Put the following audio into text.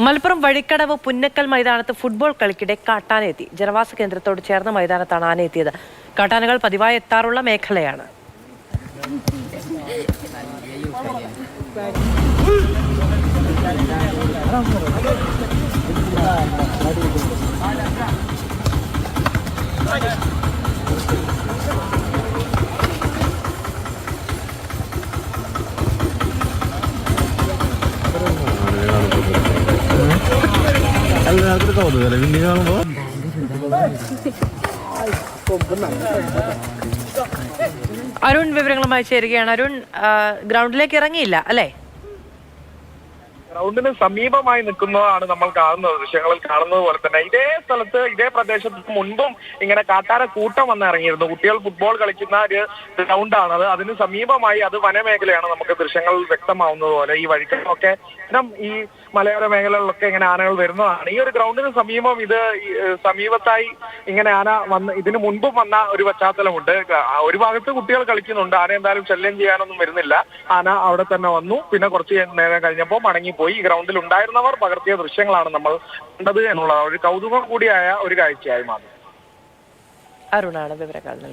മലപ്പുറം വഴിക്കടവ് പുന്നക്കൽ മൈതാനത്ത് ഫുട്ബോൾ കളിക്കിടെ കാട്ടാനെത്തി. ജനവാസ കേന്ദ്രത്തോട് ചേർന്ന മൈതാനത്താണ് ആന എത്തിയത്. കാട്ടാനകൾ പതിവായി എത്താറുള്ള മേഖലയാണ്. അരുൺ വിവരങ്ങളുമായി ചേരുകയാണ്. അരുൺ, ഗ്രൗണ്ടിലേക്ക് ഇറങ്ങിയില്ല അല്ലേ? ഗ്രൗണ്ടിന് സമീപമായി നിൽക്കുന്നതാണ് നമ്മൾ കാണുന്നത്. ദൃശ്യങ്ങളിൽ കാണുന്നത് പോലെ തന്നെ ഇതേ സ്ഥലത്ത് ഇതേ പ്രദേശത്ത് മുൻപും ഇങ്ങനെ കാട്ടാന കൂട്ടം വന്നിറങ്ങിയിരുന്നു. കുട്ടികൾ ഫുട്ബോൾ കളിക്കുന്ന ഒരു ഗ്രൗണ്ടാണത്. അതിന് സമീപമായി അത് വനമേഖലയാണ്. നമുക്ക് ദൃശ്യങ്ങളിൽ വ്യക്തമാവുന്നത് പോലെ ഈ വഴിക്കൊക്കെ ഈ മലയോര മേഖലകളിലൊക്കെ ഇങ്ങനെ ആനകൾ വരുന്നതാണ്. ഈ ഒരു ഗ്രൗണ്ടിന് സമീപം സമീപത്തായി ഇങ്ങനെ ആന വന്ന് ഇതിനു മുൻപും വന്ന ഒരു പശ്ചാത്തലമുണ്ട്. ഒരു ഭാഗത്ത് കുട്ടികൾ കളിക്കുന്നുണ്ട്. ആന എന്തായാലും ശല്യം ചെയ്യാനൊന്നും വരുന്നില്ല. ആന അവിടെ തന്നെ വന്നു. പിന്നെ കുറച്ച് നേരം കഴിഞ്ഞപ്പോൾ മടങ്ങിപ്പോയി. ഈ ഗ്രൗണ്ടിൽ ഉണ്ടായിരുന്നവർ പകർത്തിയ ദൃശ്യങ്ങളാണ് നമ്മൾ കണ്ടത് എന്നുള്ളത് ഒരു കൗതുകം കൂടിയായ ഒരു കാഴ്ചയായി മാറി. അരുണാണ് വിവരങ്ങൾ നൽകി.